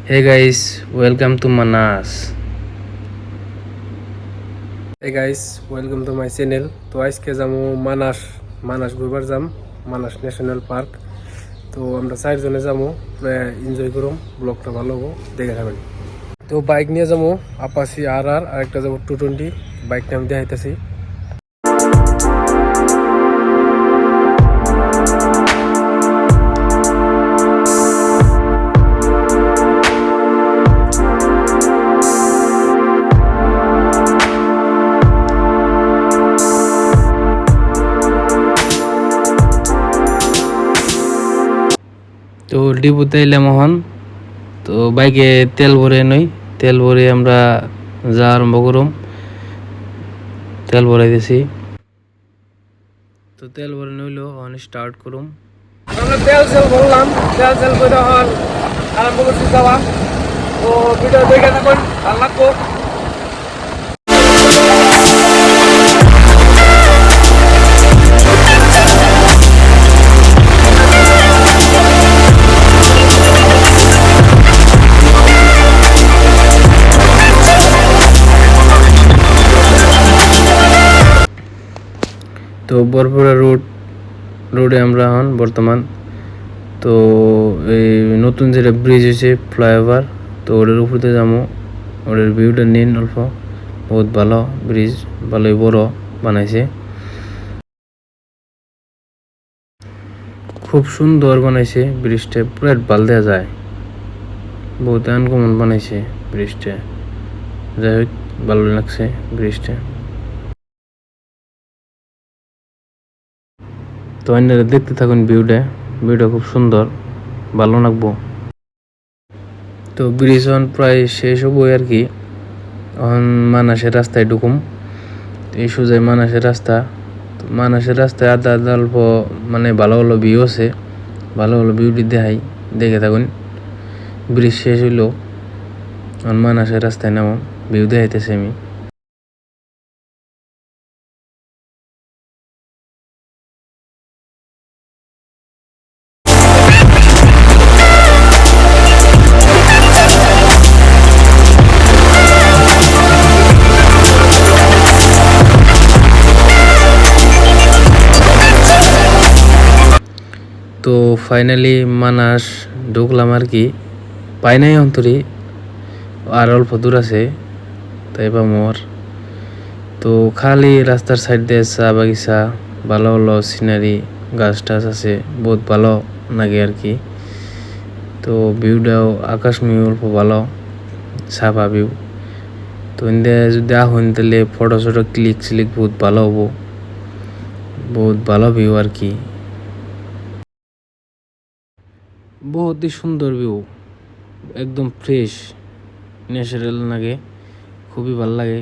Hey guys, welcome to Manas. Hey guys, welcome to my channel. তো আজকে যাবো মানাস ঘুরবার যাম মানাস ন্যাশনাল পার্ক। তো আমরা চারজনে যাবো, এনজয় করুম, ব্লগটা ভালো হবো, দেখে থাকবেন। তো বাইক নিয়ে যাবো আপাসি আর একটা যাবো 220, বাইকটা আমি দেখাইতেছি। তো ডিপুতে এলাম এখন। তো বাইকে তেল ভরে নই, তেল ভরে আমরা যা আরম্ভ করুম। তেল ভরাই দিছি, তো তেল ভরে নইলো এখন স্টার্ট করুম। আমরা তেল ভরলাম, তেল করে এখন আরম্ভ করছি যাওয়া। তো ভিডিও দেখে থাকুন, ভালো লাগবো। তো বরপুরা রোডে আমরা এখন বর্তমান। তো এই নতুন যেটা ব্রিজ হয়েছে ফ্লাইওভার, তো ওটার উপরে যাবো। ওটার ভিউটা নিন অল্প, বহুত ভালো ব্রিজ, ভালোই বড় বানাইছে, খুব সুন্দর বানাইছে ব্রিজটা, পুরো ভাল দেওয়া যায়, বহুত আনকমন বানাইছে ব্রিজটা। যাই হোক, ভালো লাগছে ব্রিজটা। তো আপনারা দেখতে থাকুন ভিউটা খুব সুন্দর, ভালো লাগবো। তো ব্রিজ এখন প্রায় শেষ হবো আর কি। এখন মানাসের রাস্তায় ঢুকুম। এই সোজাই মানাসের রাস্তা। তো মানাসের রাস্তায় আদা আদা অল্প মানে ভালো ভালো ভিউ আছে, ভালো ভালো ভিউটি দেখে থাকুন। ব্রিজ শেষ হইলো, এখন মানাসের রাস্তায় নামো, ভিউ দেখাইতেছি আমি। তো ফাইনালি মানাস ঢুকলাম আর কি, পাই নাই অন্তরি, আর অল্প দূর আছে তাই বা মোর। তো খালি রাস্তার সাইড দিয়ে চা বাগিচা, ভালো ভালো সিনারি, গাছ টাছ আছে, বহুত ভালো লাগে আর কি। তো ভিউটাও আকাশ মিউ অল্প ভালো, সাফা ভিউ। তো ইন্দে যদি আহুন তাহলে ফটো শটো ক্লিক বহুত ভালো হবো, বহুত ভালো ভিউ আর কি, বহুতই সুন্দর ভিউ, একদম ফ্রেশ ন্যাচারাল লাগে, খুবই ভালো লাগে।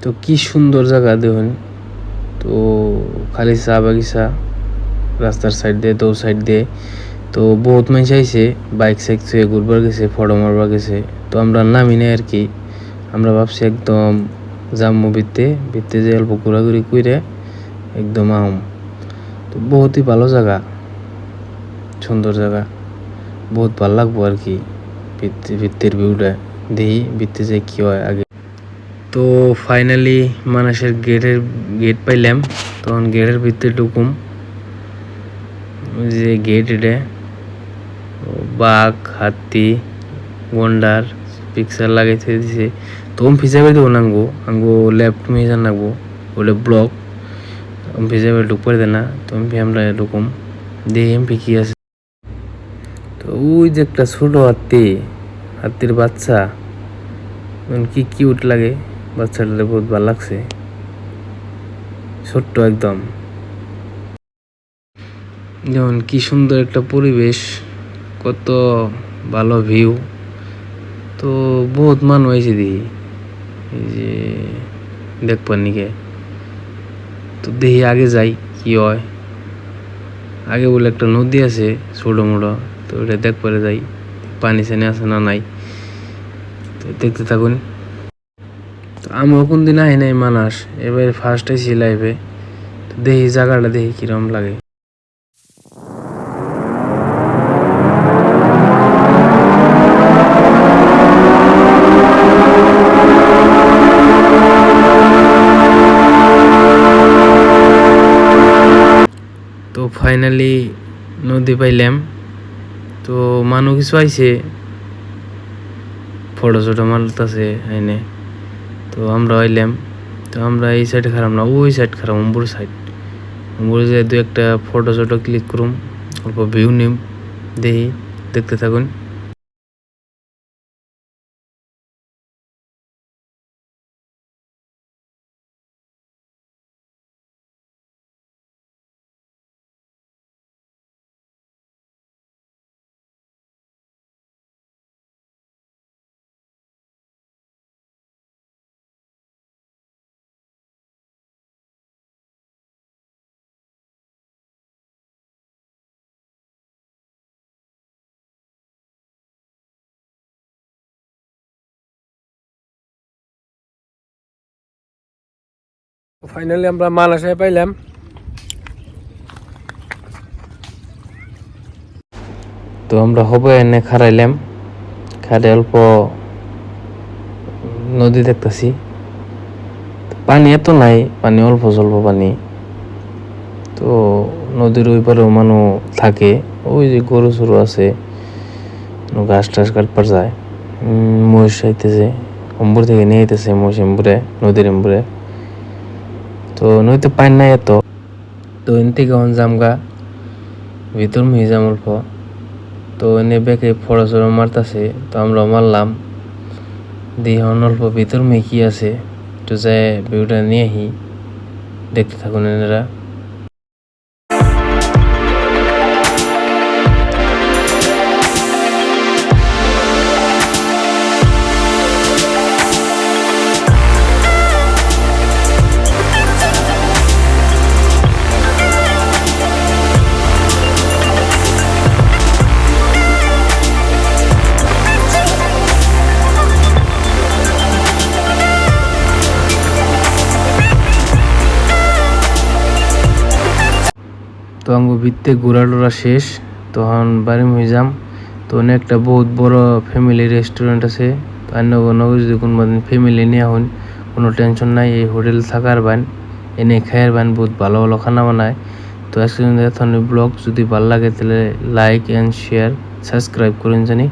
তো কি সুন্দর জায়গা দেখুন। তো খালি চা বাগিচা রাস্তার সাইড দিয়ে, দো সাইড দিয়ে। তো বহুত মানুষ আইছে, বাইক সাইক ছুঁয়ে ঘুরবার গেছে, ফটো মারবার গেছে। তো আমরা নামি নাই আর কি, আমরা ভাবছি একদম জাম্মু ভিত্তে যে অল্প ঘোরাঘুরি করে একদম আম। তো বহুতই ভালো জায়গা, সুন্দর জায়গা, বহুত ভালো লাগবো আর কি। ভিত্তির ভিউটা দেখি, ভিত্তি যে কি হয় আগে। তো ফাইনালি মানাসের গেট পাইলাম, তখন গেটের ভিতরে ঢুকুম। যে গেট এটা, বাঘ, হাতি, গন্ডার পিকচার লাগাইতে দিছে। তখন ফিসাবে দেবো নাঙ্গো, আঙ্গো লেফট মিজান নাগবো, ওটা ব্লক ফিসাবে ঢুকতে দে না। তখন আমরা ঢুকুম, দেখি এমপি কি আছে। তো ওই যে একটা ছোট হাতির বাচ্চা, কি কিউট লাগে বাচ্চাটা, বহুত ভালো লাগছে, ছোট্ট একদম। যেমন কি সুন্দর একটা পরিবেশ, কত ভালো ভিউ, তো বহুত মানুষ হয়েছে দেখি এই যে দেখবার নিকে। তো দেখি আগে যাই কি হয়। আগে বলে একটা নদী আছে ছোট মোটো, তো ওটা দেখবারে যাই পানি সানি আছে না নাই, তো দেখতে থাকুন। তো আমিও কোন দিন আহি নাই মানাস, এবার ফার্স্ট আইসি লাইফে। তো দেখি জায়গাটা দেখি কিরম লাগে। তো ফাইনালি নদী পাইলাম। তো মানুষ কিছু আইছে, ফটো ছোটো মারতেছে আইনে। তো আমরা আইলাম। তো আমরা এই সাইডে খারাপ না, ওই সাইড খারাপ, অম্বুর সাইড। অম্বুরে যে দু একটা ফটো ছোটো ক্লিক করুম, অল্প ভিউ নিম, দেখি দেখতে থাকুন। ফাইনালি আমরা মানাসে পাইলাম। তো আমরা হবে এনে খারাইলাম, খারে অল্প নদী দেখতেছি। পানি এত নাই, পানি অল্প স্বল্প পানি। তো নদীর ওই পারেও মানুষ থাকে, ওই যে গরু সরু আছে, ঘাস টাস কাটবার যায়। মহিষ আইতেছে, অম্বুর থেকে নিয়ে আইতেছে মহিষ এম্বুরে, নদীর এম্বুরে। তো নদীতে পানি নাই এত। তো এন থেকে হন জামগা ভিতর মিহি যাম অল্প। তো এনে বেঁকে ফড়া চড়া মারতাছে, তো আমরা মারলাম। দিয়ে হন অল্প ভিতর মেয়ে কি আছে একটু যায় ভিউটা নিয়ে আহি, দেখতে থাকুন এনারা। তো আঙ্গ ভিত্তে ঘোরা টোরা শেষ, তখন বাড়ি হয়ে যাম। তো একটা বহুত বড় ফ্যামিলি রেস্টুরেন্ট আছে। তো নগর যদি কোনোদিন ফ্যামিলি নিয়ে হন, কোনো টেনশন নাই, এই হোটেল থাকার বান, এনে খায়ের বান, বহুত ভালো ভালো খানা বানায়। তো আজকে ব্লগ যদি ভালো লাগে তাহলে লাইক অ্যান্ড শেয়ার, সাবস্ক্রাইব করুন জানি।